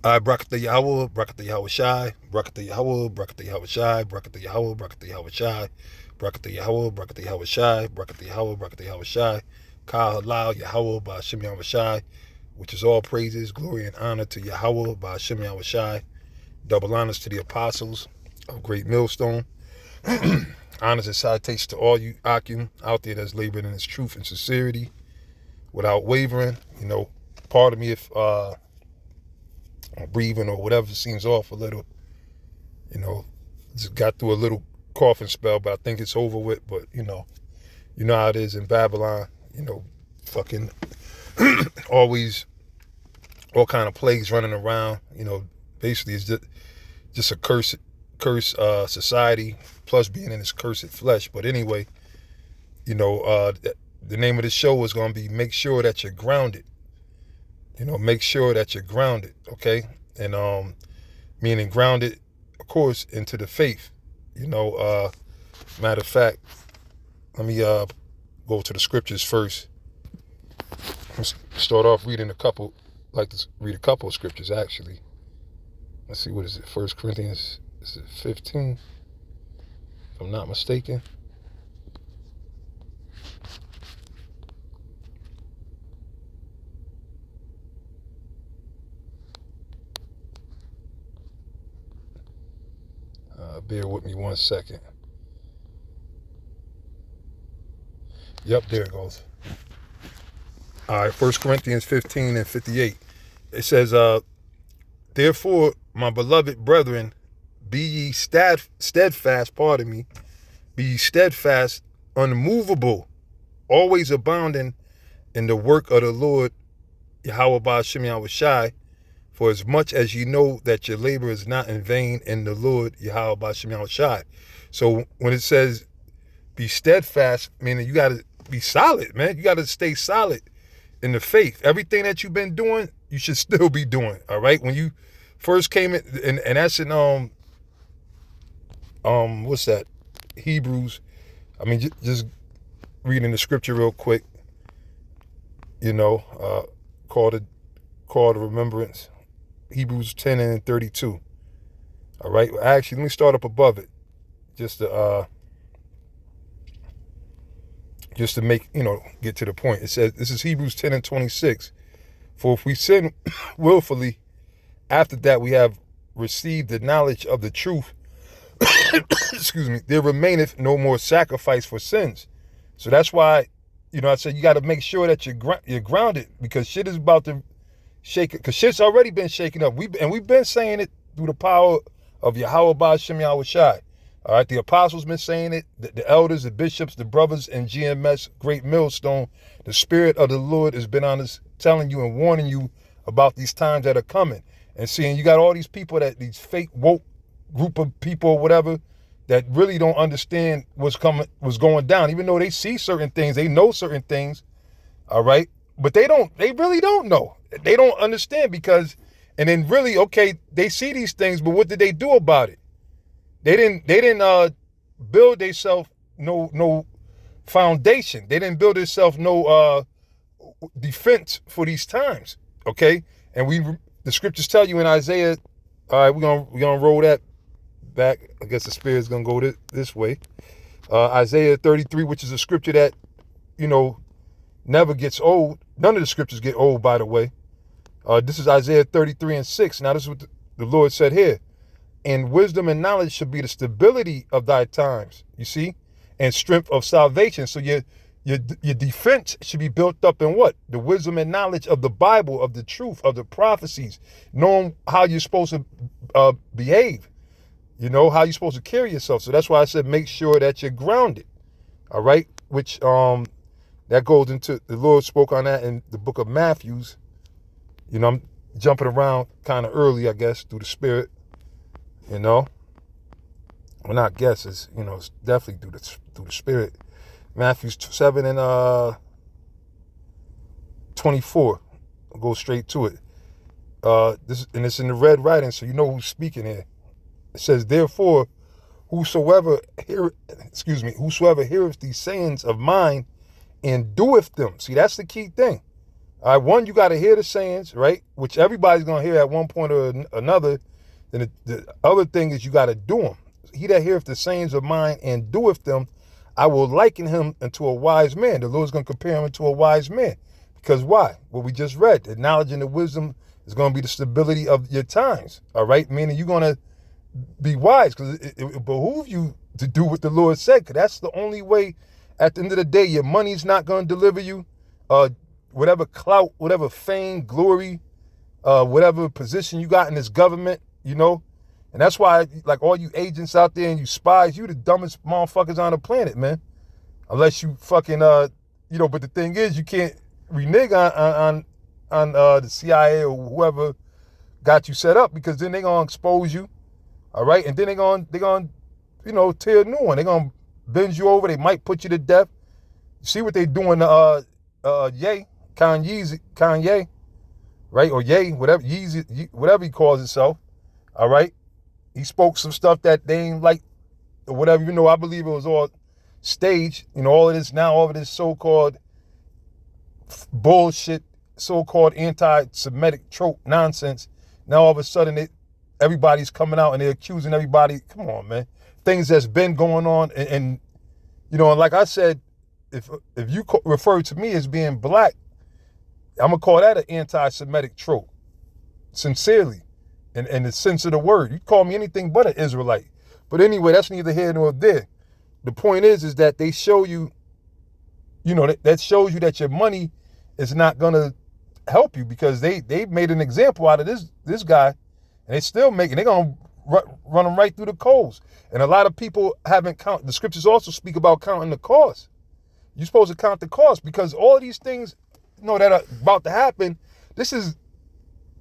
Brakata Yahweh, Brakata Yahweh Shai, Brakata Yahweh, Brakata Yahweh Shai, Brakata Yahweh, Brakata Yahweh Shai, Brakata Yahweh, Brakata Yahweh Shai, Brakata Yahweh, Brakata Yahweh Shai, Ka Halal Yahweh by Hashem Yahweh Shai, which is all praises, glory, and honor to Yahweh by Hashem Yahweh Shai. Double honors to the apostles of Great Millstone. Honors and salutations to all you Akim out there that's laboring in its truth and sincerity without wavering. Pardon me if breathing or whatever seems off a little. Just got through a little coughing spell, but I think it's over with. But you know how it is in Babylon. Fucking always all kind of plagues running around. Basically it's just a curse society, plus being in this cursed flesh. But anyway, the name of the show is going to be Make Sure That You're Grounded. Make sure that you're grounded, okay? And meaning grounded, of course, into the faith. Matter of fact, let me go to the scriptures first. Let's start off reading like to read a couple of scriptures actually. Let's see, what is it? 1 Corinthians, is it 15? If I'm not mistaken. Bear with me 1 second. Yep, there it goes. All right, 1 Corinthians 15 and 58. It says, therefore, my beloved brethren, be ye steadfast, be ye steadfast, unmovable, always abounding in the work of the Lord, Yahweh Ba'ashem Yahweh Shai, for as much as you know that your labor is not in vain in the Lord, Yahweh Ba'ashem Yahweh Shai. So when it says be steadfast, meaning you got to be solid, man. You got to stay solid in the faith. Everything that you've been doing, you should still be doing, all right? When you first came in, and that's in, what's that? Hebrews. I mean, just reading the scripture real quick, call to remembrance. Hebrews 10 and 32. All right. Actually, let me start up above it, just to make, get to the point. It says, this is Hebrews 10 and 26. For if we sin willfully, after that we have received the knowledge of the truth, excuse me, there remaineth no more sacrifice for sins. So that's why, I said you got to make sure that you're grounded, because shit is about to shake it, because shit's already been shaken up. We've been saying it through the power of Yahweh Ba'ashem Yahweh Shai. All right, the apostles been saying it, the elders, the bishops, the brothers in GMS, Great Millstone. The Spirit of the Lord has been on us, telling you and warning you about these times that are coming. And seeing you got all these people, these fake woke group of people or whatever, that really don't understand what's going down. Even though they see certain things, they know certain things, all right? But they really don't know. They don't understand, because, and then really, okay, they see these things, but what did they do about it? They didn't build themselves no foundation. They didn't build themselves no defense for these times. Okay? And the scriptures tell you in Isaiah, all right, we're gonna roll that back. I guess the Spirit's gonna go this way. Isaiah 33, which is a scripture that, never gets old. None of the scriptures get old, by the way. This is Isaiah 33 and 6. Now, this is what the Lord said here. And wisdom and knowledge should be the stability of thy times, you see, and strength of salvation. So your defense should be built up in what? The wisdom and knowledge of the Bible, of the truth, of the prophecies, knowing how you're supposed to behave, how you're supposed to carry yourself. So that's why I said make sure that you're grounded, all right? Which that goes into, the Lord spoke on that in the book of Matthew. I'm jumping around kind of early, I guess, through the Spirit. Well, not guess, it's definitely through the Spirit. Matthew 7 and 24. I'll go straight to it. It's in the red writing, so you know who's speaking here. It says, therefore, whosoever heareth these sayings of mine and doeth them. See, that's the key thing. All right, one, you got to hear the sayings, right? Which everybody's going to hear at one point or another. Then the other thing is you got to do them. He that heareth the sayings of mine and doeth them, I will liken him unto a wise man. The Lord's going to compare him into a wise man. Because why? What we just read, the knowledge and the wisdom is going to be the stability of your times. All right, meaning you're going to be wise because it behooves you to do what the Lord said. Because that's the only way. At the end of the day, your money's not going to deliver you. Whatever clout, whatever fame, glory, whatever position you got in this government, you know. And that's why, like, all you agents out there and you spies, you the dumbest motherfuckers on the planet, man. Unless you fucking, you know, but the thing is, you can't renege on the CIA or whoever got you set up, because then they're going to expose you, all right? And then they're going to, you know, tear a new one. They're going to bend you over. They might put you to death. See what they doing to Kanye, right? Or Ye, whatever, Yeezy, whatever he calls himself, all right? He spoke some stuff that they ain't like, or whatever. You know, I believe it was all staged. You know, all of this so-called bullshit, so-called anti-Semitic trope nonsense. Now all of a sudden everybody's coming out and they're accusing everybody. Come on, man. Things that's been going on, and you know, and like I said, if you refer to me as being black, I'm gonna call that an anti-Semitic trope, sincerely, in the sense of the word. You call me anything but an Israelite. But anyway, that's neither here nor there. The point is that they show you, you know, that shows you that your money is not gonna help you, because they made an example out of this guy, and they still making. They're gonna run them right through the coals. And a lot of people haven't counted. The scriptures also speak about counting the cost. You're supposed to count the cost, because all of these things, you know, that are about to happen. This is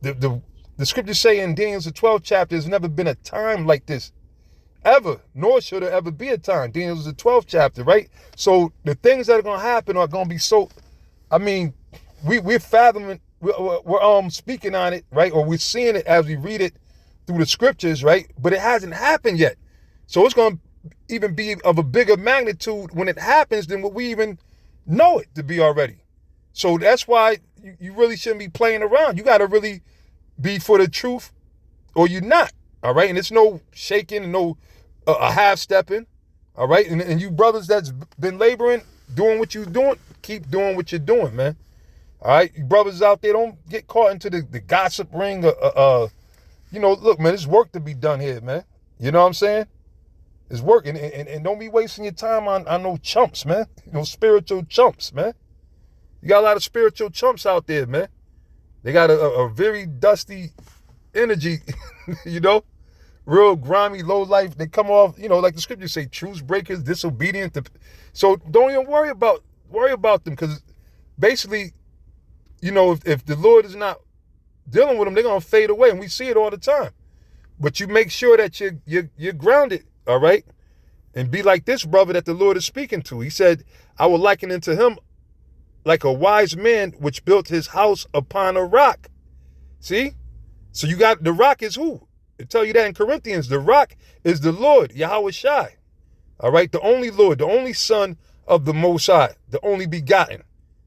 the scriptures say in Daniel the 12th chapter, there's never been a time like this ever, nor should there ever be a time. Daniel the 12th chapter, right? So the things that are going to happen are going to be so, I mean, we're fathoming, we're speaking on it, right? Or we're seeing it as we read it through the scriptures, right? But it hasn't happened yet. So it's going to even be of a bigger magnitude when it happens than what we even know it to be already. So that's why you really shouldn't be playing around. You got to really be for the truth, or you're not, all right? And it's no shaking and no half-stepping, all right? And you brothers that's been laboring, doing what you're doing, keep doing what you're doing, man. All right? You brothers out there, don't get caught into the gossip ring. You know, look, man, there's work to be done here, man. You know what I'm saying? It's work. And don't be wasting your time on no chumps, man. You know, spiritual chumps, man. You got a lot of spiritual chumps out there, man. They got a very dusty energy, you know, real grimy, low life. They come off, you know, like the scriptures say, truce breakers, disobedient. So don't even worry about them, because basically, you know, if the Lord is not dealing with them, they're gonna fade away, and we see it all the time. But you make sure that you're grounded, all right, and be like this brother that the Lord is speaking to. He said, "I will liken unto him like a wise man which built his house upon a rock." See? So you got, the rock is who? I tell you that in Corinthians. The rock is the Lord, Yahweh Shai. All right? The only Lord, the only Son of the Most High, the only begotten.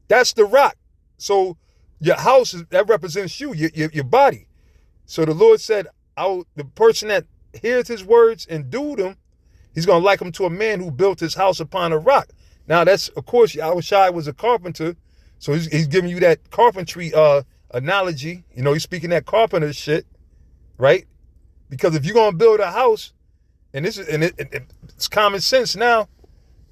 That's the rock. So your house, that represents you, your body. So the Lord said, the person that hears his words and do them, he's going to liken him to a man who built his house upon a rock. Now, that's, of course, Yahweh Shai was a carpenter, so he's giving you that carpentry analogy. You know, he's speaking that carpenter shit, right? Because if you're going to build a house, and it's common sense now,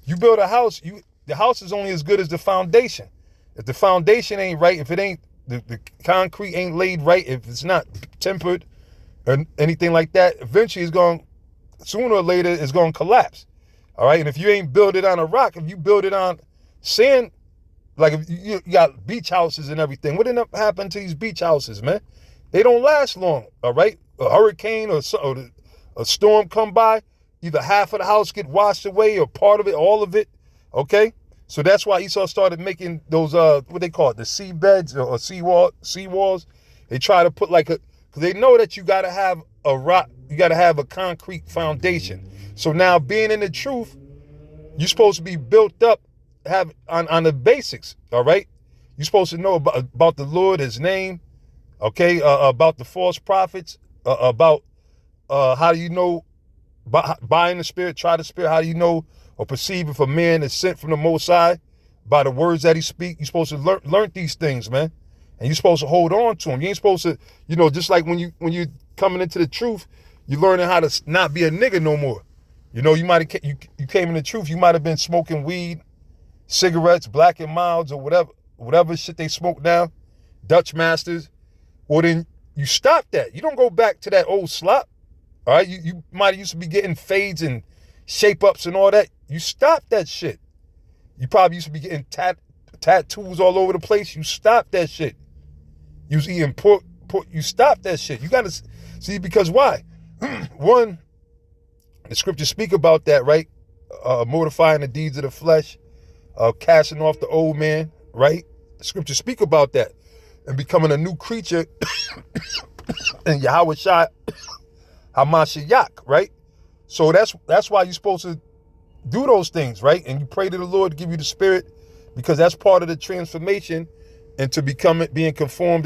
you build a house, the house is only as good as the foundation. If the foundation ain't right, if it ain't, the concrete ain't laid right, if it's not tempered or anything like that, eventually sooner or later, it's going to collapse. All right, and if you ain't build it on a rock, if you build it on sand, like if you got beach houses and everything, what ended up happening to these beach houses, man? They don't last long, all right? A hurricane or a storm come by, either half of the house get washed away or part of it, all of it, okay? So that's why Esau started making those, what they call it, the seabeds or seawalls. They try to put because they know that you got to have a rock, you got to have a concrete foundation. So now, being in the truth, you're supposed to be built up, have on the basics, all right? You're supposed to know about the Lord, his name, okay, about the false prophets, about how do you know, by in the spirit, try the spirit, how do you know or perceive if a man is sent from the Most High by the words that he speaks? You're supposed to learn these things, man. And you're supposed to hold on to them. You ain't supposed to, just like when you coming into the truth, you're learning how to not be a nigga no more. You might have you came in the truth, you might have been smoking weed, cigarettes, Black and Milds, or whatever shit they smoke now, Dutch Masters. Well, then you stop that. You don't go back to that old slop. All right, you might have used to be getting fades and shape ups and all that. You stop that shit. You probably used to be getting tattoos all over the place. You stop that shit. You was eating pork. You stop that shit. You gotta see, because why? One, the scriptures speak about that, right? Mortifying the deeds of the flesh, casting off the old man, right? The scriptures speak about that, and becoming a new creature in Yahweh Shai Hamashiach, right? So that's why you're supposed to do those things, right? And you pray to the Lord to give you the spirit, because that's part of the transformation into being conformed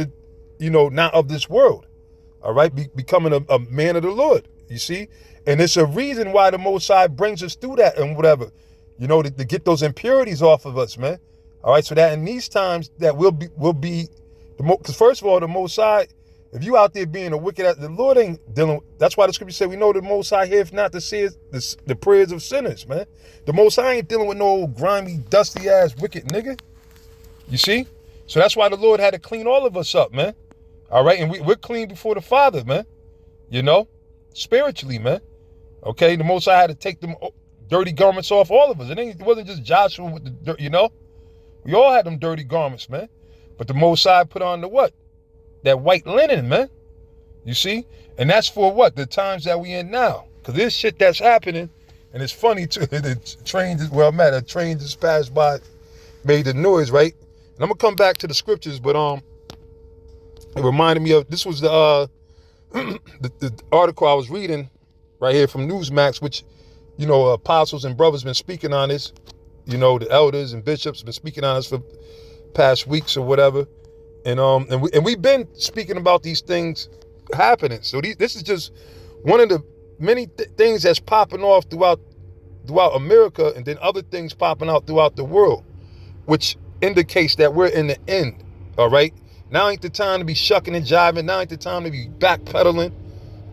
to, not of this world. All right, becoming a man of the Lord, you see? And it's a reason why the Most High brings us through that and whatever, to get those impurities off of us, man. All right, so that in these times that we'll be because first of all, the Most High, if you out there being a wicked, the Lord ain't dealing. That's why the scripture said we know the Most High heareth not the prayers of sinners, man. The Most High ain't dealing with no old grimy, dusty ass wicked nigga. You see? So that's why the Lord had to clean all of us up, man. All right, and we're clean before the Father, man. Spiritually, man. Okay, the Most High had to take them dirty garments off all of us. It wasn't just Joshua with the dirt, We all had them dirty garments, man. But the Most High put on the what? That white linen, man. You see? And that's for what? The times that we in now. Because there's shit that's happening. And it's funny, too. The train, a train just passed by, made the noise, right? And I'm going to come back to the scriptures, but it reminded me of, this was the article I was reading right here from Newsmax, which, apostles and brothers been speaking on this. The elders and bishops been speaking on this for past weeks or whatever. And we've been speaking about these things happening. So this is just one of the many things that's popping off throughout America, and then other things popping out throughout the world, which indicates that we're in the end. All right. Now ain't the time to be shucking and jiving. Now ain't the time to be backpedaling,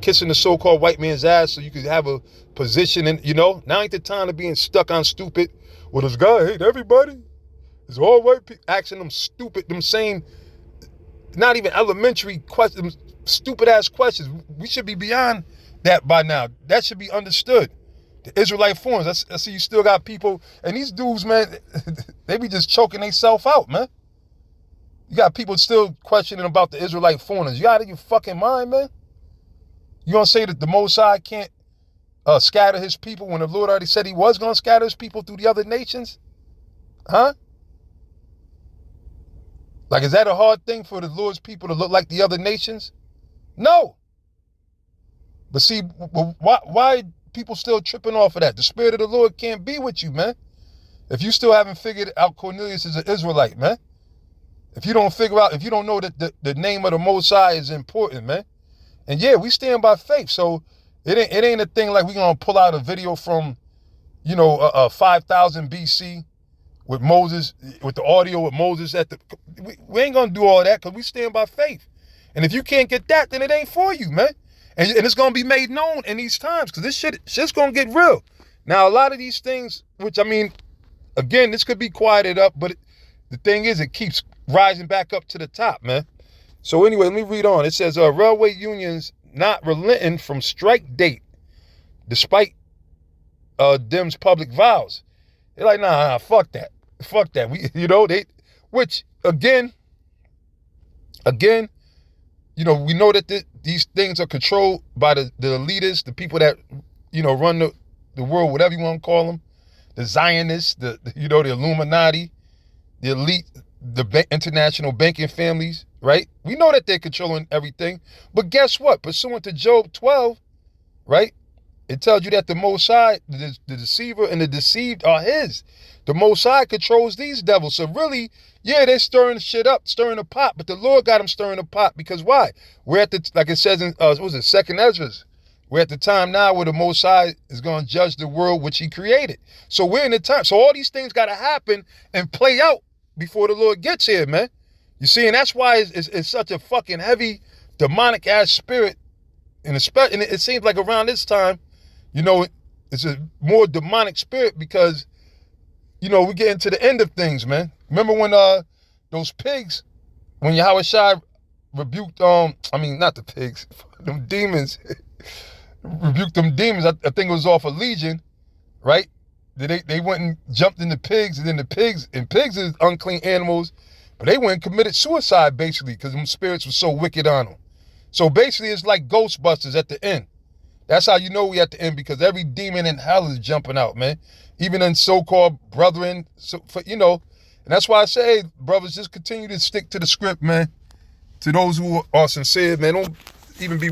kissing the so-called white man's ass so you could have a position. And now ain't the time to being stuck on stupid. Well, this guy hate everybody. It's all white people asking them them same, not even elementary questions, stupid ass questions. We should be beyond that by now. That should be understood. The Israelite forums. I see you still got people, and these dudes, man, they be just choking themselves out, man. You got people still questioning about the Israelite foreigners. You out of your fucking mind, man? You gonna say that the Most High can't scatter his people when the Lord already said he was gonna scatter his people through the other nations? Huh? Like, is that a hard thing for the Lord's people to look like the other nations? No. But see, why people still tripping off of that? The Spirit of the Lord can't be with you, man. If you still haven't figured out Cornelius is an Israelite, man. If you don't know that the name of the Most High is important, man. And yeah, we stand by faith. So it ain't a thing like we gonna pull out a video from, 5,000 BC with Moses, with the audio with Moses we ain't gonna do all that, because we stand by faith. And if you can't get that, then it ain't for you, man. And it's gonna be made known in these times, because this shit's gonna get real. Now, a lot of these things, which, I mean, again, this could be quieted up, but the thing is, it keeps rising back up to the top, man. So anyway, let me read on. It says, railway unions not relenting from strike date, despite Dems' public vows. They're like, nah, fuck that. Fuck that. Which, again, we know that these things are controlled by the elitists, the people that, run the world, whatever you want to call them, the Zionists, the Illuminati, the elite, the international banking families, right? We know that they're controlling everything. But guess what? Pursuant to Job 12, right? It tells you that the Most High, the deceiver and the deceived are his. The Most High controls these devils. So really, yeah, they're stirring shit up, stirring the pot, but the Lord got them stirring the pot because why? We're at the, like it says in, what was it, Second Ezra's? We're at the time now where the Most High is going to judge the world which he created. So we're in the time. So all these things got to happen and play out before the Lord gets here, man. You see, and that's why it's such a fucking heavy, demonic ass spirit. And it seems like around this time, you know, it's a more demonic spirit because, you know, we get into the end of things, man. Remember when those pigs, when Yahweh Shai rebuked, not the pigs, them demons, rebuked them demons. I think it was off of Legion, right? They went and jumped in the pigs, and then pigs is unclean animals, but they went and committed suicide basically because them spirits were so wicked on them. So basically it's like Ghostbusters at the end. That's how you know we at the end, because every demon in hell is jumping out, man. Even in so-called brethren, and that's why I say, brothers, just continue to stick to the script, man. To those who are sincere, man, don't even be,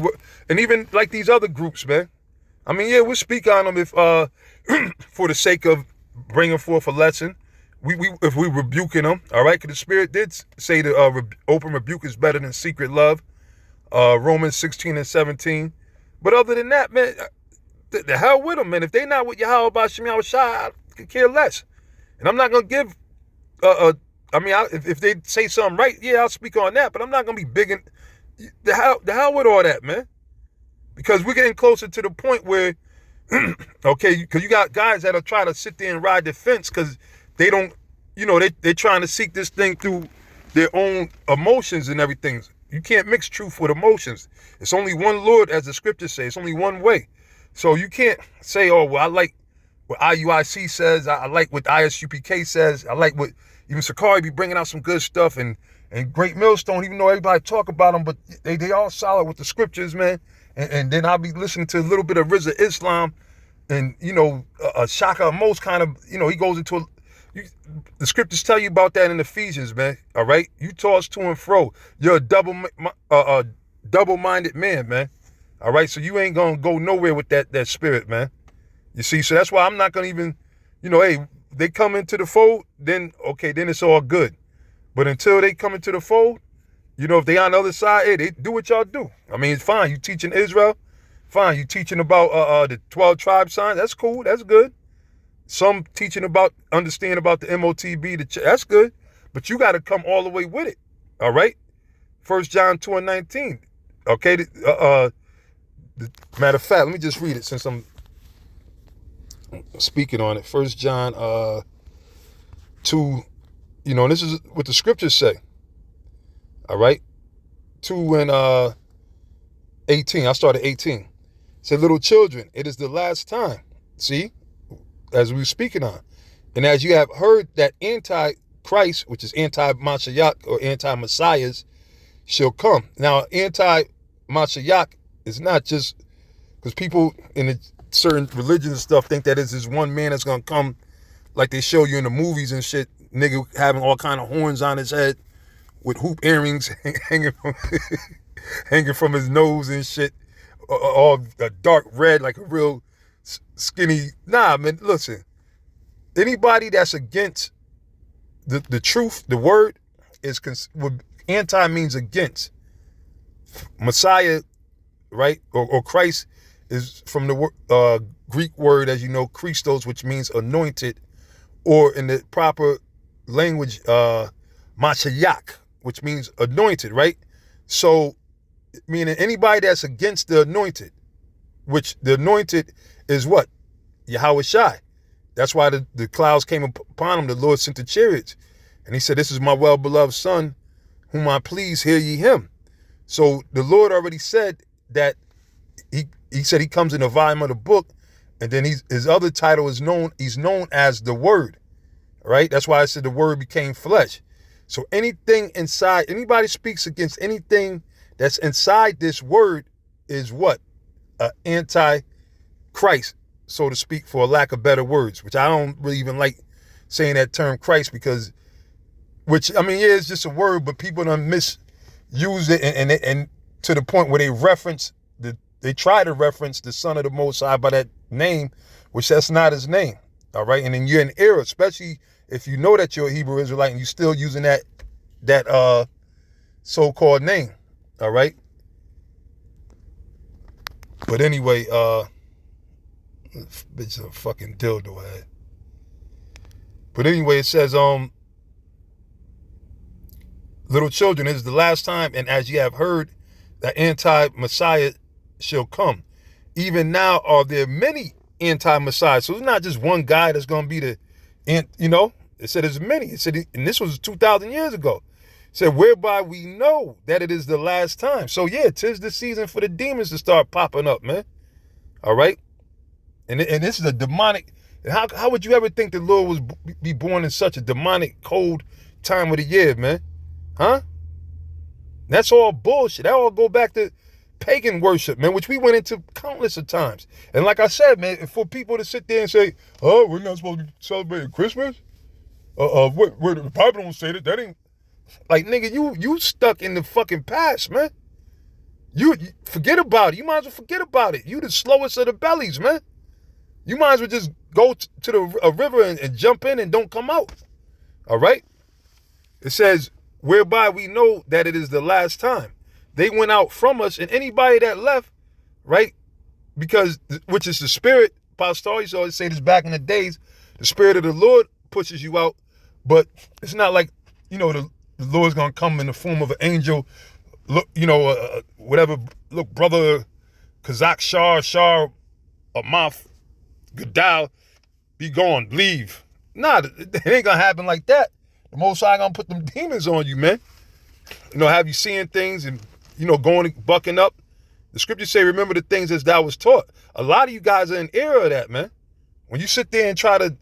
and even like these other groups, man. I mean, yeah, we'll speak on them if, for the sake of bringing forth a lesson. If we rebuking them, all right? Because the Spirit did say the open rebuke is better than secret love. Romans 16:17. But other than that, man, the hell with them, man. If they not with Yahweh B'Shem Yahweh Shai, I could care less. And I'm not going to give, if they say something right, yeah, I'll speak on that. But I'm not going to be big in, the hell with all that, man. Because we're getting closer to the point where, okay, because you got guys that are trying to sit there and ride the fence because they don't, they're trying to seek this thing through their own emotions and everything. You can't mix truth with emotions. It's only one Lord, as the scriptures say. It's only one way. So you can't say, oh, well, I like what IUIC says. I like what ISUPK says. I like what even Sakari be bringing out some good stuff. And Great Millstone, even though everybody talk about them, but they all solid with the scriptures, man. And then I'll be listening to a little bit of Rizza Islam and, Shaka Most kind of, he goes into the scriptures tell you about that in Ephesians, man. All right, you toss to and fro. You're a double-minded man. All right, so you ain't gonna go nowhere with that spirit, man. You see, so that's why I'm not gonna even, hey, they come into the fold, then okay, then it's all good. But until they come into the fold, if they on the other side, hey, they do what y'all do. I mean, it's fine. You teaching Israel, fine. You teaching about the 12 tribe signs. That's cool. That's good. Some teaching about, understand about the MOTB, that's good, but you got to come all the way with it, all right? 1 John 2:19, okay? Matter of fact, let me just read it since I'm speaking on it. 1 John 2, and this is what the scriptures say, all right? 2 and 18, I started 18. It said, little children, it is the last time, see? As we were speaking on. And as you have heard that antichrist, which is anti-Mashiach or anti-Messiahs, shall come. Now, anti-Mashiach is not just because people in certain religions and stuff think that it's this one man that's going to come like they show you in the movies and shit, nigga having all kind of horns on his head with hoop earrings hanging from his nose and shit, all dark red like a real skinny. Nah, man, listen, anybody that's against the truth, the word is anti means against. Messiah, right, or Christ is from the Greek word, as you know, Christos, which means anointed, or in the proper language, Mashiach, which means anointed, right? So meaning anybody that's against the anointed, which the anointed is what? Yahweh Shai. That's why the clouds came upon him. The Lord sent the chariots. And he said, this is my well-beloved son, whom I please, hear ye him. So the Lord already said that he said he comes in the volume of the book. And then his other title is he's known as the Word. Right? That's why I said the Word became flesh. So anything inside, anybody speaks against anything that's inside this word is what? Anti-Christ, so to speak, for a lack of better words, which I don't really even like saying that term Christ because, it's just a word, but people done misuse it and to the point where they reference they try to reference the Son of the Most High by that name, which that's not his name. All right. And then you're in error, especially if you know that you're a Hebrew Israelite and you're still using that so-called name. All right. But anyway, bitch, a fucking dildo head. But anyway, it says, little children, it is the last time, and as ye have heard, that anti-Messiah shall come. Even now are there many anti-Messiahs. So it's not just one guy that's going to be it said there's many. It said, and this was 2,000 years ago. It said, whereby we know that it is the last time. So yeah, 'tis the season for the demons to start popping up, man. All right. And this is a demonic. How would you ever think the Lord was be born in such a demonic, cold time of the year, man? Huh? That's all bullshit. That all go back to pagan worship, man, which we went into countless of times. And like I said, man, for people to sit there and say, oh, we're not supposed to be celebrating Christmas? Where the Bible don't say that. That ain't... Like, nigga, you stuck in the fucking past, man. You forget about it. You might as well forget about it. You the slowest of the bellies, man. You might as well just go to a river and jump in and don't come out. All right? It says, whereby we know that it is the last time. They went out from us, and anybody that left, right, because, which is the spirit, Pastor used to always say this back in the days, the spirit of the Lord pushes you out, but it's not like, the Lord's going to come in the form of an angel, look, whatever, look, brother Kazakh Shah, Amath, Gadal, be gone, leave. Nah, it ain't going to happen like that. The Most High going to put them demons on you, man. Have you seeing things and, going, bucking up. The scriptures say, remember the things as thou was taught. A lot of you guys are in error of that, man. When you sit there and try to,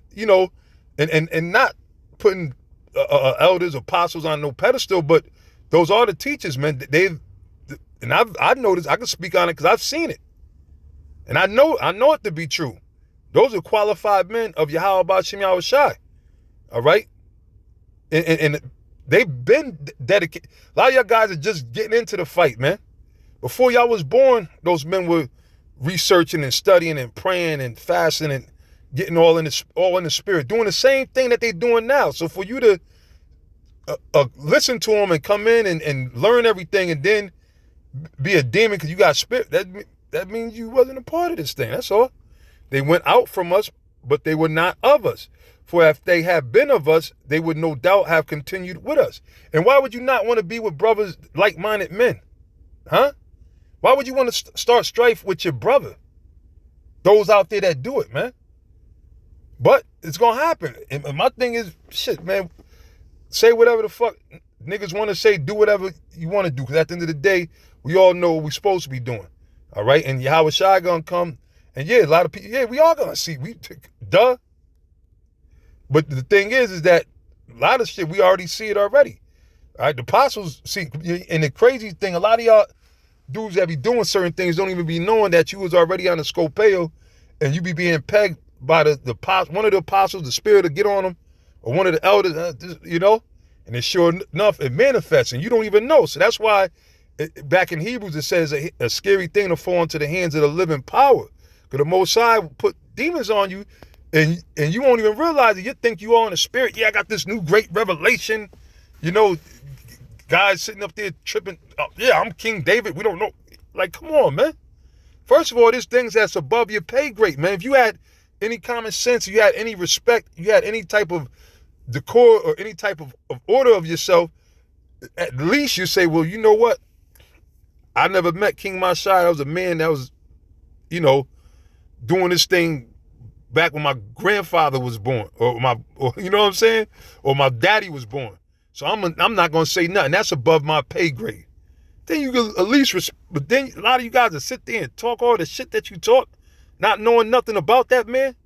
and not putting elders, apostles on no pedestal, but those are the teachers, man. I've noticed, I can speak on it because I've seen it. And I know it to be true. Those are qualified men of Yahweh B'Shem Yahushai. All right? And they've been dedicated. A lot of y'all guys are just getting into the fight, man. Before y'all was born, those men were researching and studying and praying and fasting and getting all in the spirit, doing the same thing that they're doing now. So for you to listen to them and come in and learn everything and then be a demon because you got spirit, that means you wasn't a part of this thing. That's all. They went out from us, but they were not of us. For if they had been of us, they would no doubt have continued with us. And why would you not want to be with brothers, like-minded men? Huh? Why would you want to start strife with your brother? Those out there that do it, man. But it's going to happen. And my thing is, shit, man, say whatever the fuck niggas want to say, do whatever you want to do. Because at the end of the day, we all know what we're supposed to be doing. All right? And Yahweh Shai going to come. And yeah, a lot of people, yeah, we are going to see. Duh. But the thing is that a lot of shit, we already see it already. All right? The apostles see. And the crazy thing, a lot of y'all dudes that be doing certain things don't even be knowing that you was already on the scopeo and you be being pegged by one of the apostles, the spirit to get on them, or one of the elders, and it's sure enough, it manifests and you don't even know. So that's why back in Hebrews, it says a scary thing to fall into the hands of the living power. Because the Most High will put demons on you and you won't even realize it. You think you are in the spirit. Yeah, I got this new great revelation. Guys sitting up there tripping. Oh, yeah, I'm King David. We don't know. Like, come on, man. First of all, there's things that's above your pay grade, man. If you had any common sense, you had any respect, you had any type of decor or any type of order of yourself, at least you say, well, you know what? I never met King Mashai. I was a man that was, doing this thing back when my grandfather was born, or you know what I'm saying? Or my daddy was born. So I'm not going to say nothing. That's above my pay grade. Then you can at least, but then a lot of you guys will sit there and talk all the shit that you talk, not knowing nothing about that man.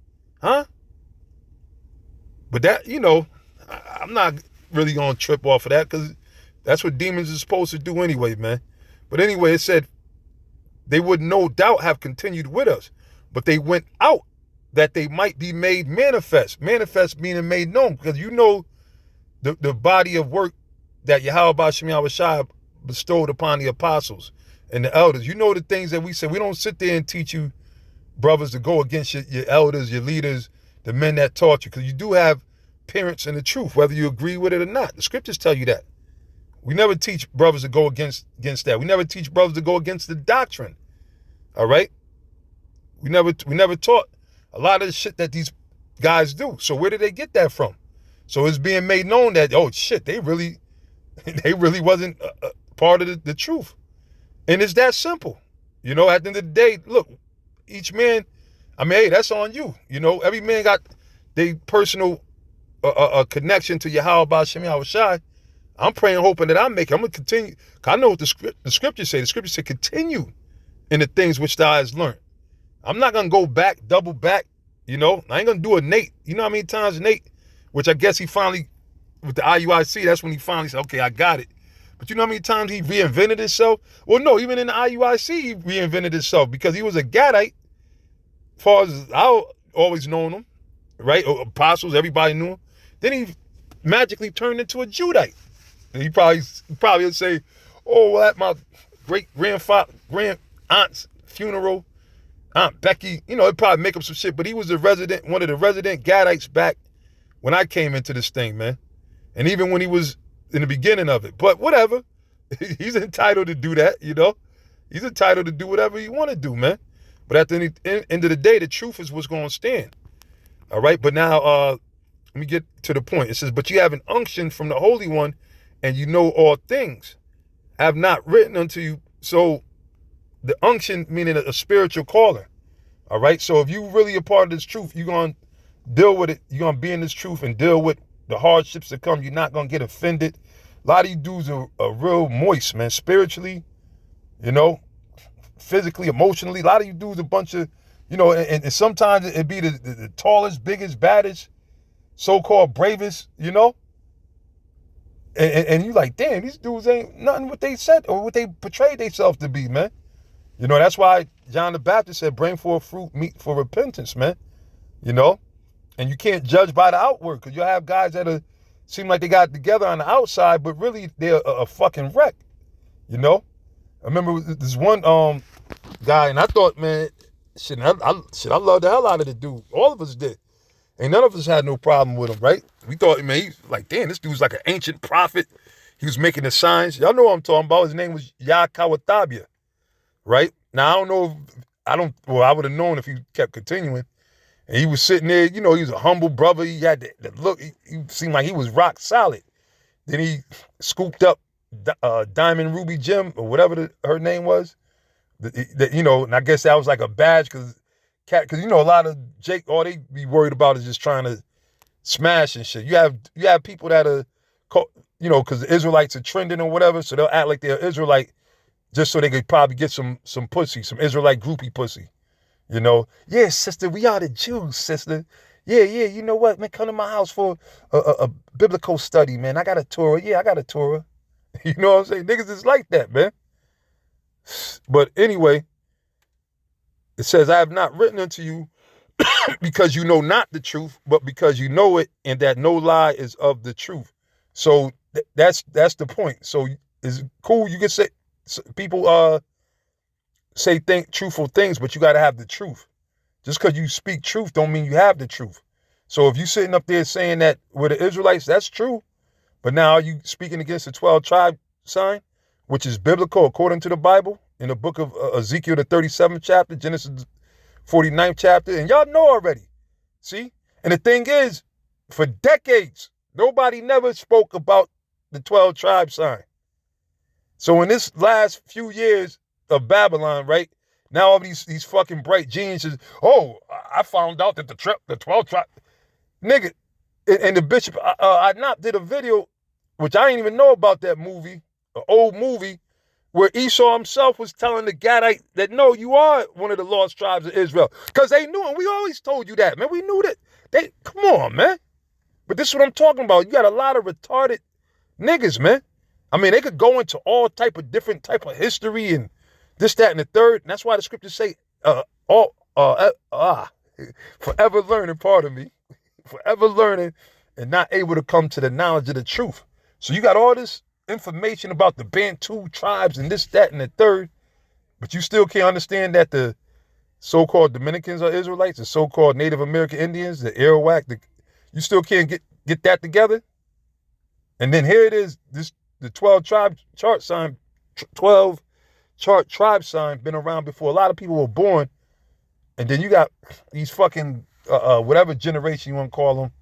Huh? But that, I'm not really going to trip off of that because that's what demons are supposed to do anyway, man. But anyway, it said they would no doubt have continued with us, but they went out that they might be made manifest. Manifest meaning made known, because the body of work that Yahweh B'Shem Yahushai bestowed upon the apostles and the elders. You know the things that we say. We don't sit there and teach you, brothers, to go against your elders, your leaders, the men that taught you, because you do have parents in the truth, whether you agree with it or not. The scriptures tell you that. We never teach brothers to go against that. We never teach brothers to go against the doctrine. All right? We never taught a lot of the shit that these guys do. So where did they get that from? So it's being made known that, oh shit, they really wasn't part of the truth. And it's that simple. You know, at the end of the day, look, each man, I mean, hey, that's on you. You know, every man got their personal connection to Yahweh Shem Yahushai. I'm praying, hoping that I make it. I'm going to continue. Cause I know what the scriptures say. The scriptures say continue in the things which thou hast learned. I'm not going to go back, double back. You know, I ain't going to do a Nate. You know how many times Nate, which I guess he finally, with the IUIC, that's when he finally said, okay, I got it. But you know how many times he reinvented himself? Well, no, even in the IUIC, he reinvented himself because he was a Gadite, as far as I always known him, right? Apostles, everybody knew him. Then he magically turned into a Judite. And he probably would say, oh, well, at my great-grandfather, grand-aunt's funeral, Aunt Becky, you know, it'd probably make up some shit. But he was one of the resident Gadites back when I came into this thing, man. And even when he was in the beginning of it. But whatever. He's entitled to do that, you know. He's entitled to do whatever he want to do, man. But at the end of the day, the truth is what's going to stand. All right? But now, let me get to the point. It says, but you have an unction from the Holy One, and you know all things. I have not written unto you. So the unction meaning a spiritual calling. All right? So if you really a part of this truth, you're going to deal with it. You're going to be in this truth and deal with the hardships that come. You're not going to get offended. A lot of you dudes are real moist, man. Spiritually, you know, physically, emotionally. A lot of you dudes a bunch of, you know, and sometimes it'd be the tallest, biggest, baddest, so-called bravest, you know. And you like, damn, these dudes ain't nothing what they said or what they portrayed themselves to be, man. You know, that's why John the Baptist said, bring forth fruit, meet for repentance, man. You know, and you can't judge by the outward because you'll have guys that seem like they got it together on the outside, but really they're a fucking wreck, you know. I remember this one guy, and I thought, man, I love the hell out of the dude. All of us did. Ain't none of us had no problem with him, right? We thought, man, he's like, damn, this dude's like an ancient prophet. He was making the signs. Y'all know what I'm talking about. His name was Yah Kawatabia, right? Now, I don't know I would have known if he kept continuing. And he was sitting there, you know, he was a humble brother. He had the look, he seemed like he was rock solid. Then he scooped up Diamond Ruby Jim, or whatever her name was. You know, and I guess that was like a badge because you know, a lot of Jake, all they be worried about is just trying to smash and shit. You have people that are, you know, because the Israelites are trending or whatever, so they'll act like they're Israelite just so they could probably get some pussy, some Israelite groupie pussy. You know, yeah, sister, we are the Jews, sister. Yeah, you know what, man, come to my house for a biblical study, man. I got a Torah. Yeah, I got a Torah. You know what I'm saying? Niggas is like that, man. But anyway, it says, I have not written unto you because you know not the truth, but because you know it, and that no lie is of the truth. So that's the point. So it's cool. You can say, people say truthful things, but you got to have the truth. Just because you speak truth don't mean you have the truth. So if you sitting up there saying that we're the Israelites, that's true. But now are you speaking against the 12 tribe sign, which is biblical according to the Bible in the book of Ezekiel, the 37th chapter, Genesis 49th chapter, and y'all know already. See? And the thing is, for decades, nobody never spoke about the 12 tribe sign. So in this last few years of Babylon, right, now all these fucking bright geniuses, oh, I found out that the 12 tribe, nigga, and the bishop, I not did a video, which I didn't even know about that movie, an old movie, where Esau himself was telling the Gadite that, no, you are one of the lost tribes of Israel. Because they knew, and we always told you that, man. We knew that. Come on, man. But this is what I'm talking about. You got a lot of retarded niggas, man. I mean, they could go into all different type of history and this, that, and the third. And that's why the scriptures say, forever learning, pardon me, forever learning and not able to come to the knowledge of the truth. So you got all this information about the Bantu tribes and this, that, and the third, But you still can't understand that the so-called Dominicans are Israelites, the so-called Native American Indians, the Arawak, you still can't get that together. And then here it is, the 12 tribe chart sign, 12 chart tribe sign been around before a lot of people were born. And then you got these fucking whatever generation you want to call them,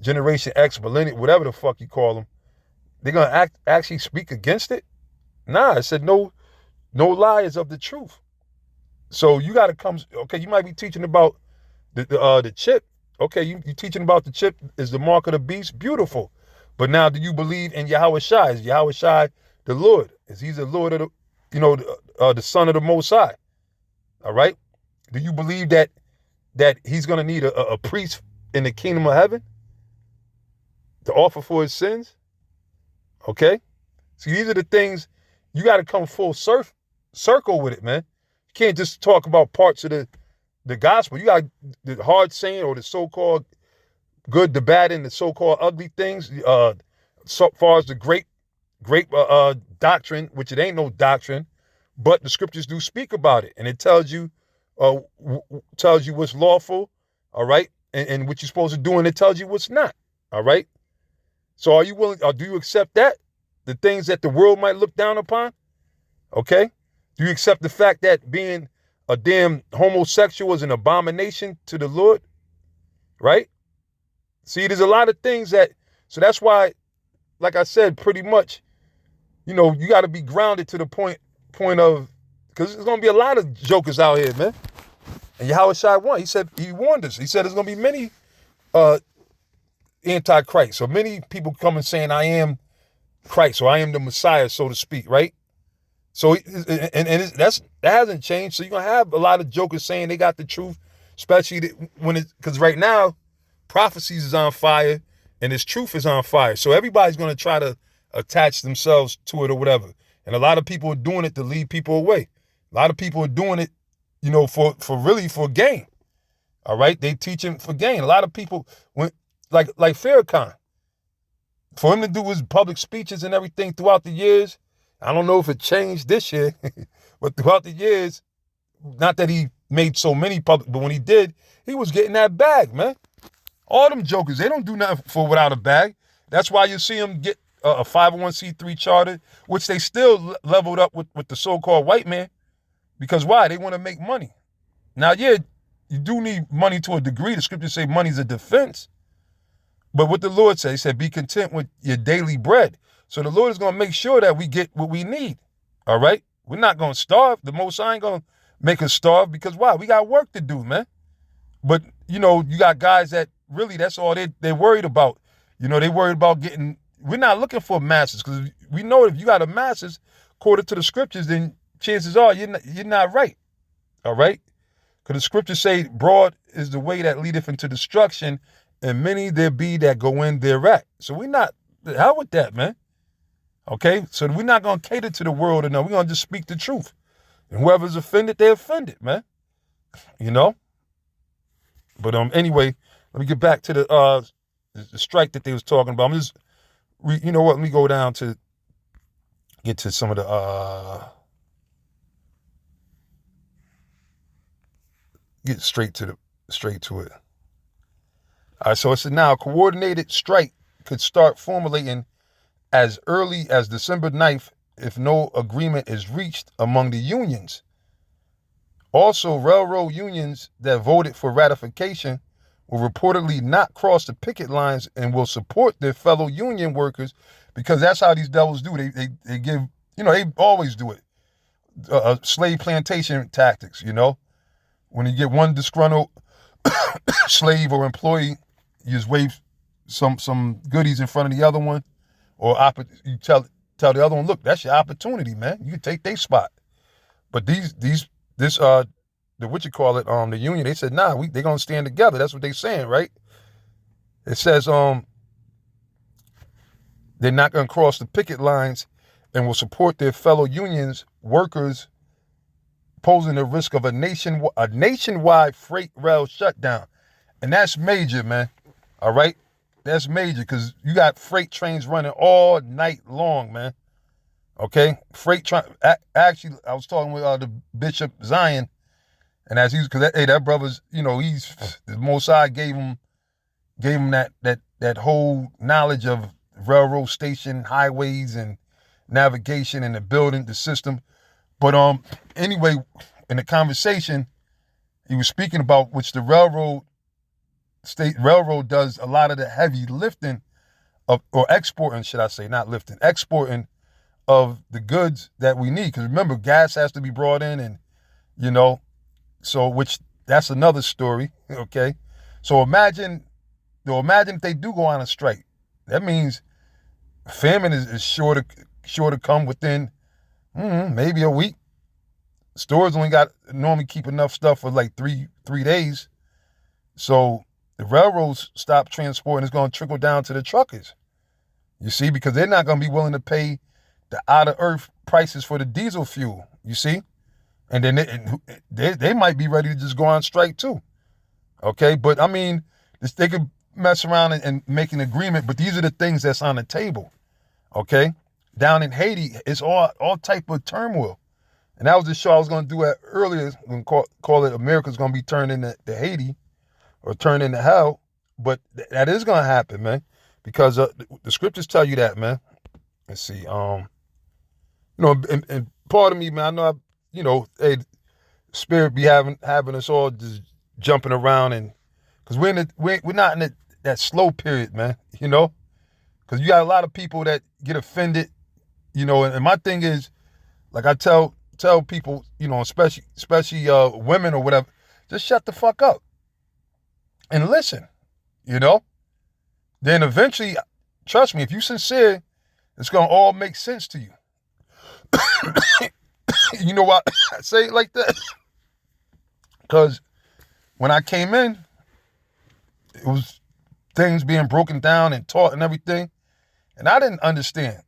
Generation X, millennial, whatever the fuck you call them. They're gonna actually speak against it? Nah, I said no lie is of the truth. So you got to come. Okay, you might be teaching about the chip. Okay, you teaching about the chip is the mark of the beast. Beautiful. But now, do you believe in Yahweh Shai? Is Yahweh Shai the Lord? Is he the Lord of the Son of the Most High? All right. Do you believe that he's going to need a priest in the kingdom of heaven to offer for his sins? Okay. See, these are the things you got to come full circle with it, man. You can't just talk about parts of the gospel. You got the hard saying or the so-called good, the bad, and the so-called ugly things. So far as the great doctrine, which it ain't no doctrine, but the scriptures do speak about it, and it tells you what's lawful, all right, and what you're supposed to do, and it tells you what's not, all right. So are you willing, or do you accept that? The things that the world might look down upon, okay? Do you accept the fact that being a damn homosexual is an abomination to the Lord, right? See, there's a lot of things so that's why, like I said, pretty much, you got to be grounded to the point of, because there's going to be a lot of jokers out here, man. And Yahweh Shai won. He warned us. He said there's going to be many antichrist. So many people coming saying, I am Christ, or I am the Messiah, so to speak, right? So, that hasn't changed. So you're going to have a lot of jokers saying they got the truth, especially because right now, prophecies is on fire and his truth is on fire. So everybody's going to try to attach themselves to it or whatever. And a lot of people are doing it to lead people away. A lot of people are doing it, for gain. All right. They teaching for gain. A lot of people like Farrakhan, for him to do his public speeches and everything throughout the years. I don't know if it changed this year, but throughout the years, not that he made so many public, but when he did, he was getting that bag, man. All them jokers, they don't do nothing for without a bag. That's why you see them get a 501c3 charter, which they still leveled up with the so-called white man. Because why? They want to make money. Now, yeah, you do need money to a degree. The scriptures say money's a defense. But what the Lord said, he said, be content with your daily bread. So the Lord is going to make sure that we get what we need. All right? We're not going to starve. The Most High ain't going to make us starve, because why? We got work to do, man. But, you got guys that really, that's all they're worried about. They worried about getting, we're not looking for masses, because we know if you got a masses, according to the scriptures, then chances are you're not right. All right? Because the scriptures say, broad is the way that leadeth into destruction, and many there be that go in thereat. So we're not, the hell with that, man. Okay? So we're not going to cater to the world enough. We're going to just speak the truth. And whoever's offended, they're offended, man. But anyway, let me get back to the strike that they was talking about. I'm just, let me go down to get to some of the get straight to it. All right, so it said now, coordinated strike could start formulating as early as December 9th if no agreement is reached among the unions. Also, railroad unions that voted for ratification will reportedly not cross the picket lines and will support their fellow union workers, because that's how these devils do. They give, they always do it. Slave plantation tactics, when you get one disgruntled slave or employee, you just wave some goodies in front of the other one, or you tell the other one, look, that's your opportunity, man. You can take their spot. But the union, they said, nah, they're gonna stand together. That's what they're saying, right? It says they're not gonna cross the picket lines and will support their fellow unions workers, posing the risk of a nationwide freight rail shutdown. And that's major, man. All right? That's major, because you got freight trains running all night long, man. Okay, actually, I was talking with the Bishop Zion, and as he was, because that brother's, he's the Most High gave him that whole knowledge of railroad station, highways, and navigation, and the building, the system. But anyway, in the conversation, he was speaking about which the state railroad does a lot of the heavy lifting of, or exporting, should I say, not lifting, exporting of the goods that we need. Because remember, gas has to be brought in, and so which that's another story. Okay, so imagine if they do go on a strike. That means famine is sure to come within maybe a week. Stores only normally keep enough stuff for like three days. So the railroads stop transporting. It's going to trickle down to the truckers. You see, because they're not going to be willing to pay the out of earth prices for the diesel fuel. You see, and then they might be ready to just go on strike too. Okay, but I mean, they could mess around and make an agreement. But these are the things that's on the table. Okay, down in Haiti, it's all type of turmoil. And that was the show I was going to do earlier. We're going to call it America's going to be turned into Haiti or turned into hell. But that is going to happen, man. Because the scriptures tell you that, man. Let's see. And part of me, man, I know, hey, Spirit be having us all just jumping around. And because we're not in that slow period, man, Because you got a lot of people that get offended, and my thing is, like I tell people, especially women or whatever, just shut the fuck up and listen, Then eventually, trust me, if you're sincere, it's going to all make sense to you. You know why I say it like that? Because when I came in, it was things being broken down and taught and everything, and I didn't understand.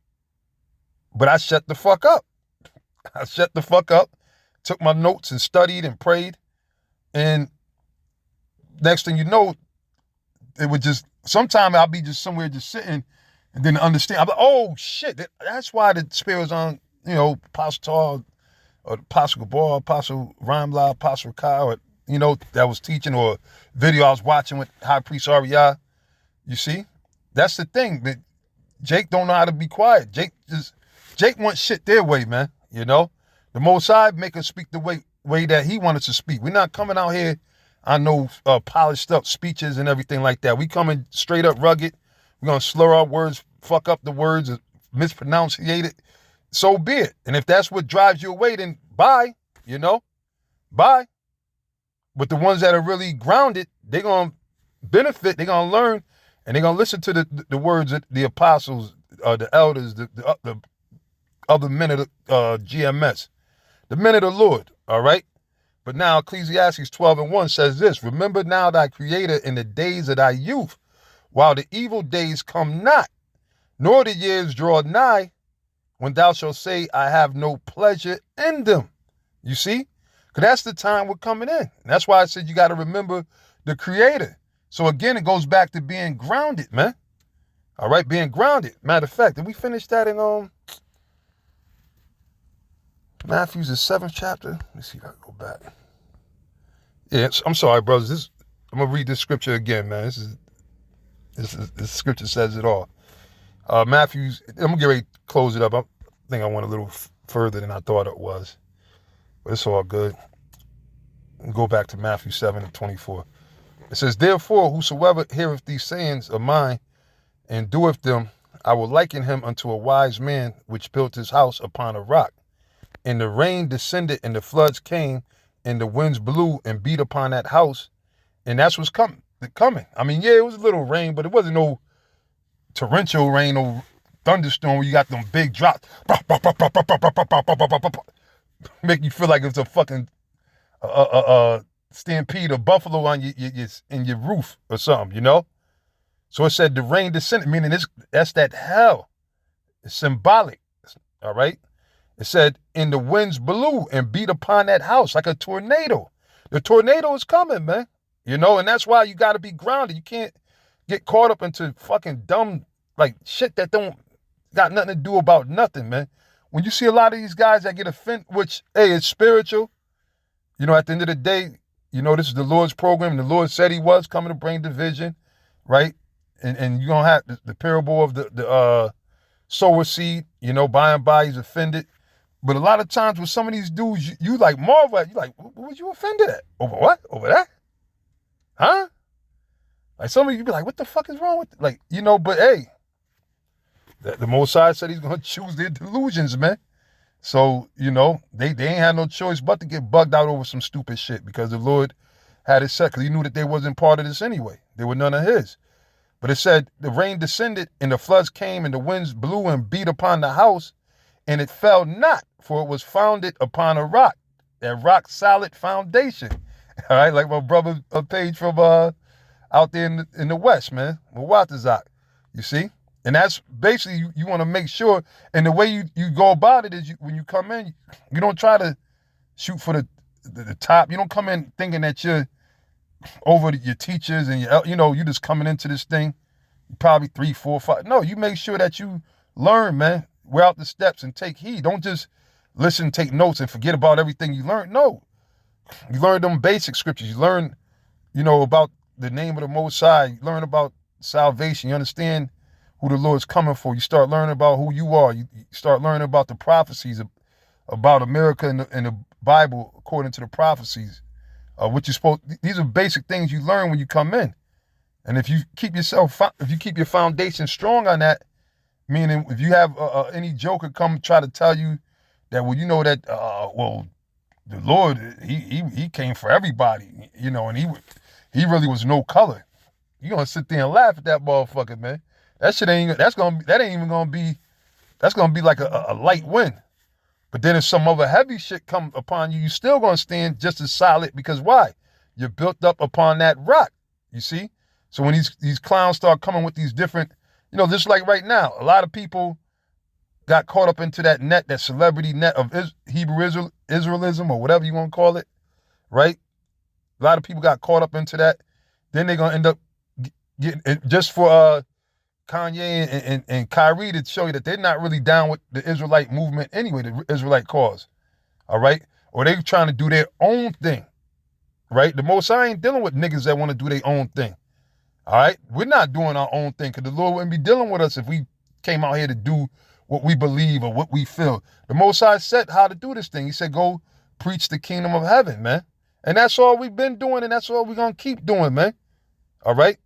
But I shut the fuck up. I shut the fuck up, took my notes and studied and prayed. And next thing you know, it would just, sometime I'll be just somewhere just sitting and then understand. I'm like, oh shit, that's why the Spirit was on, Apostle Tar, or Apostle Gabor, Apostle Ramla, Apostle Kai, or, that was teaching, or video I was watching with High Priest Ariah. You see? That's the thing. That Jake don't know how to be quiet. Jake wants shit their way, man. The Most High make us speak the way that he wanted to speak. We're not coming out here, I know, polished up speeches and everything like that. We coming straight up rugged. We're going to slur our words, fuck up the words, mispronunciate it. So be it. And if that's what drives you away, then bye, bye. But the ones that are really grounded, they're going to benefit, they're going to learn, and they're going to listen to the words of the apostles, the elders, the other men of the GMS, the men of the Lord, all right? But now Ecclesiastes 12:1 says this: remember now thy Creator in the days of thy youth, while the evil days come not, nor the years draw nigh, when thou shalt say, I have no pleasure in them. You see? Because that's the time we're coming in. And that's why I said you got to remember the Creator. So again, it goes back to being grounded, man. All right, being grounded. Matter of fact, did we finish that in Matthew's the 7th chapter? Let's see if I can go back. Yeah, I'm sorry, brothers. I'm gonna read this scripture again, man. This scripture says it all. Matthew's. I'm gonna get ready to close it up. I think I went a little further than I thought it was, but it's all good. Go back to Matthew 7:24. It says, therefore, whosoever heareth these sayings of mine and doeth them, I will liken him unto a wise man which built his house upon a rock. And the rain descended, and the floods came, and the winds blew and beat upon that house. And that's what's coming. I mean, yeah, it was a little rain, but it wasn't no torrential rain or thunderstorm where you got them big drops. Make you feel like it's a fucking stampede of buffalo on your roof or something, So it said the rain descended, meaning that's that hell. It's symbolic, all right? It said, and the winds blew and beat upon that house like a tornado. The tornado is coming, man. And that's why you got to be grounded. You can't get caught up into fucking dumb, like, shit that don't got nothing to do about nothing, man. when you see a lot of these guys that get offended, which, hey, it's spiritual. You know, at the end of the day, you know, this is the Lord's program. The Lord said he was coming to bring division, right? And you're going to have the parable of the sower seed, you know, by and by he's offended. But a lot of times with some of these dudes, you like marvel at, you like, what was you offended at? Over what? Over that? Huh? Like some of you be like, what the fuck is wrong with it? Like, you know, but hey, the Most High said he's going to choose their delusions, man. So, you know, they ain't had no choice but to get bugged out over some stupid shit because the Lord had it set, because he knew that they wasn't part of this anyway. They were none of his. But it said the rain descended and the floods came and the winds blew and beat upon the house and it fell not, for it was founded upon a rock, that rock solid foundation. All right, like my brother Page from out there in the West, man, Watazak, you see? And that's basically, you want to make sure, and the way you go about it is when you come in, you don't try to shoot for the top. You don't come in thinking that you're over your teachers and you just coming into this thing, probably 3, 4, 5. No, you make sure that you learn, man. Wear out the steps and take heed. Don't just listen, take notes, and forget about everything you learned. No, you learn them basic scriptures. You learn, about the name of the Most High. You learn about salvation. You understand who the Lord's coming for. You start learning about who you are. You start learning about the prophecies about America in the Bible according to the prophecies. These are basic things you learn when you come in. And if you keep your foundation strong on that, meaning if you have any joker come try to tell you that, well, the Lord, he came for everybody, and he really was no color. You're gonna sit there and laugh at that motherfucker, man. That's gonna be like a light wind. But then if some other heavy shit come upon you, you still gonna stand just as solid, because why? You're built up upon that rock, you see? So when these clowns start coming with these different, just like right now, a lot of people got caught up into that net, that celebrity net of Hebrew Israelism, or whatever you want to call it, right? A lot of people got caught up into that. Then they're gonna end up getting, just for Kanye and Kyrie, to show you that they're not really down with the Israelite movement anyway, the Israelite cause, all right? Or they trying to do their own thing, right? The Most High ain't dealing with niggas that want to do their own thing, all right? We're not doing our own thing, because the Lord wouldn't be dealing with us if we came out here to do what we believe or what we feel. The Most High said how to do this thing. He said, go preach the kingdom of heaven, man. And that's all we've been doing, and that's all we're going to keep doing, man, all right?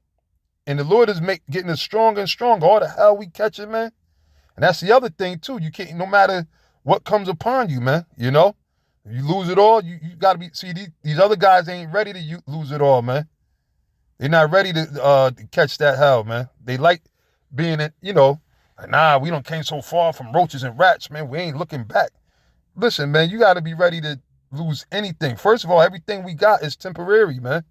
And the Lord is getting us stronger and stronger. All the hell we catching, man. And that's the other thing, too. You can't, no matter what comes upon you, man, If you lose it all, you got to be, see, these other guys ain't ready to lose it all, man. They're not ready to catch that hell, man. They like being, nah, we done came so far from roaches and rats, man. We ain't looking back. Listen, man, you got to be ready to lose anything. First of all, everything we got is temporary, man.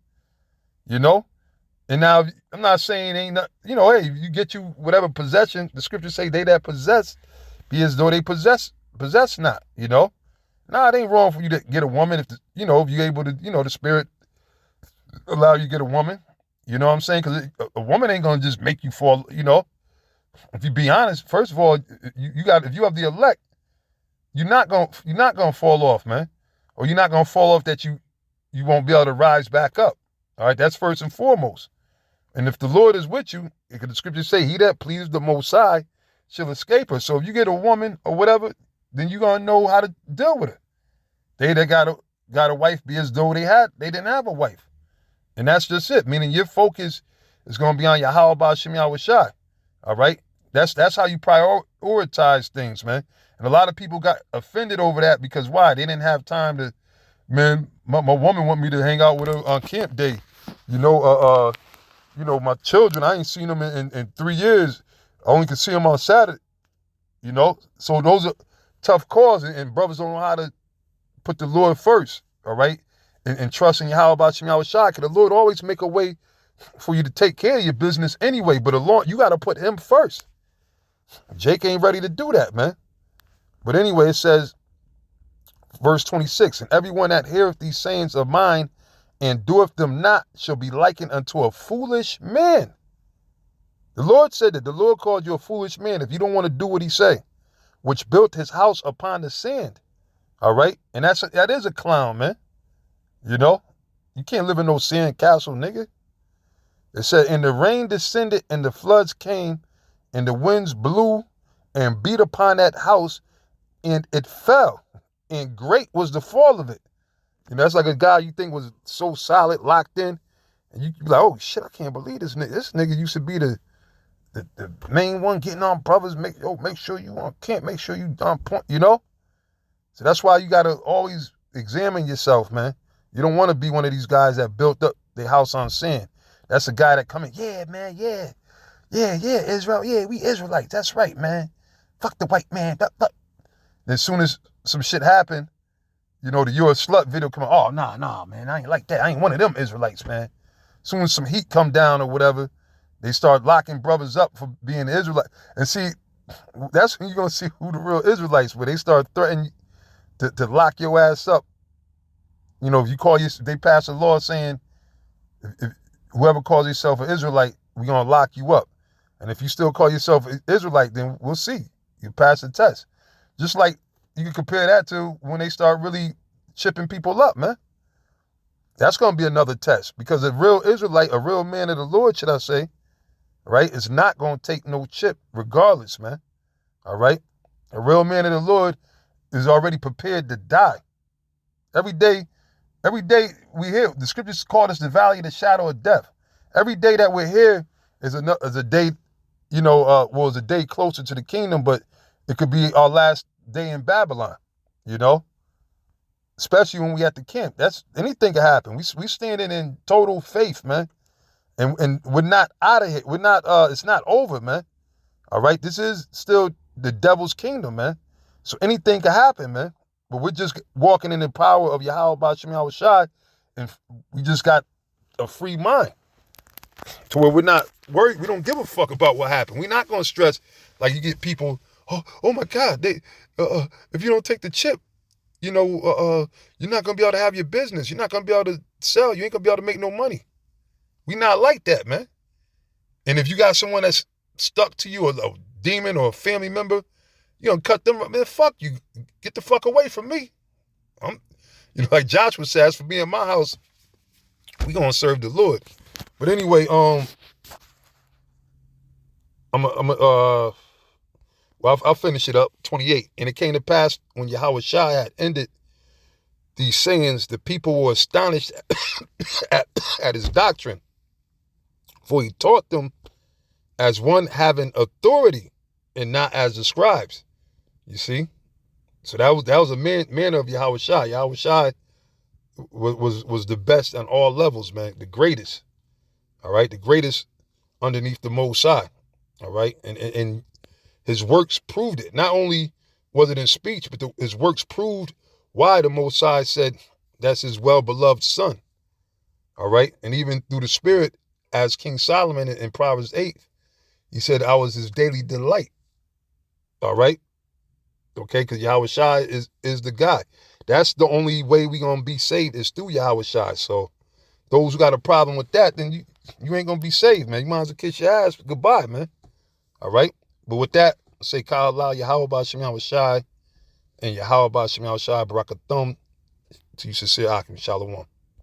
And now, I'm not saying ain't not, hey, you get you whatever possession, the scriptures say they that possess be as though they possess not, Nah, it ain't wrong for you to get a woman if you're able to, the Spirit allow you to get a woman. You know what I'm saying? Because a woman ain't going to just make you fall, If you be honest, first of all, if you have the elect, you're not going to fall off, man. Or you're not going to fall off that you won't be able to rise back up. All right, that's first and foremost. And if the Lord is with you, because the scriptures say, he that pleases the Most High shall escape her. So if you get a woman or whatever, then you're going to know how to deal with it. They that got a wife be as though they didn't have a wife. And that's just it. Meaning your focus is going to be on your how about Shem Yahushai. All right? That's how you prioritize things, man. And a lot of people got offended over that because why? They didn't have time to, man, my woman want me to hang out with her on camp day. My children, I ain't seen them in 3 years. I only can see them on Saturday, So those are tough calls, and brothers don't know how to put the Lord first, all right? And trust in how about Shem Yahushai, because the Lord always make a way for you to take care of your business anyway, but the Lord, you got to put him first. Jake ain't ready to do that, man. But anyway, it says, verse 26, and everyone that heareth these sayings of mine and doeth them not shall be likened unto a foolish man. The Lord said that. The Lord called you a foolish man if you don't want to do what he say. which built his house upon the sand. All right? And that is a clown, man. You know? You can't live in no sand castle, nigga. It said, and the rain descended, and the floods came, and the winds blew and beat upon that house, and it fell. And great was the fall of it. You know, that's like a guy you think was so solid, locked in, and you be like, oh shit, I can't believe this nigga. This nigga used to be the main one getting on brothers. Make sure you on camp, make sure you on point, you know? So that's why you gotta always examine yourself, man. You don't want to be one of these guys that built up their house on sand. That's a guy that come in, yeah, man, yeah, Israel, yeah, we Israelites, that's right, man. Fuck the white man. Then as soon as some shit happened, you know, the You're a Slut video come out, oh, nah, man, I ain't like that. I ain't one of them Israelites, man. As soon as some heat come down or whatever, they start locking brothers up for being Israelite. And see, that's when you're going to see who the real Israelites were. They start threatening to lock your ass up. You know, if you call they pass a law saying, if whoever calls himself an Israelite, we're going to lock you up. And if you still call yourself an Israelite, then we'll see. You pass the test. Just like you can compare that to when they start really chipping people up, man. That's going to be another test, because a real Israelite, a real man of the Lord, should I say, right, is not going to take no chip regardless, man. All right? A real man of the Lord is already prepared to die. Every day we hear, the scriptures call us the valley of the shadow of death. Every day that we're here is a day, you know, is a day closer to the kingdom, but it could be our last day in Babylon, you know? Especially when we at the camp. Anything can happen. We standing in total faith, man. And we're not out of here. We're not, it's not over, man. All right? This is still the devil's kingdom, man. So anything can happen, man. But we're just walking in the power of Yahweh B'Shem Yahweh Shai, and we just got a free mind to where we're not worried. We don't give a fuck about what happened. We're not going to stress like you get people, oh my God, if you don't take the chip, you know, you're not going to be able to have your business. You're not going to be able to sell. You ain't going to be able to make no money. We not like that, man. And if you got someone that's stuck to you, a demon or a family member, you don't cut them, man, fuck you. Get the fuck away from me. You know, like Joshua says, for me in my house, we gonna serve the Lord. But anyway, I'll finish it up. 28. And it came to pass when Yahweh Shai had ended these sayings, the people were astonished at his doctrine, for he taught them as one having authority and not as the scribes. You see? So that was a manner of Yahweh Shai. Yahweh Shai was the best on all levels, man. The greatest. All right? The greatest underneath the Most High. All right? And his works proved it. Not only was it in speech, but his works proved why the Most High said that's his well-beloved son. All right? And even through the Spirit, as King Solomon in Proverbs 8, he said, I was his daily delight. All right? Okay, because Yahweh Shai is the guy. That's the only way we're going to be saved is through Yahweh Shai. So those who got a problem with that, then you ain't going to be saved, man. You might as well kiss your ass. Goodbye, man. All right? But with that, I say, Kyle Allah, Yahweh B'Shem Yahweh Shai, and Yahweh B'Shem Yahweh Shai, Barakathum, to you sincere Akim. Shalom.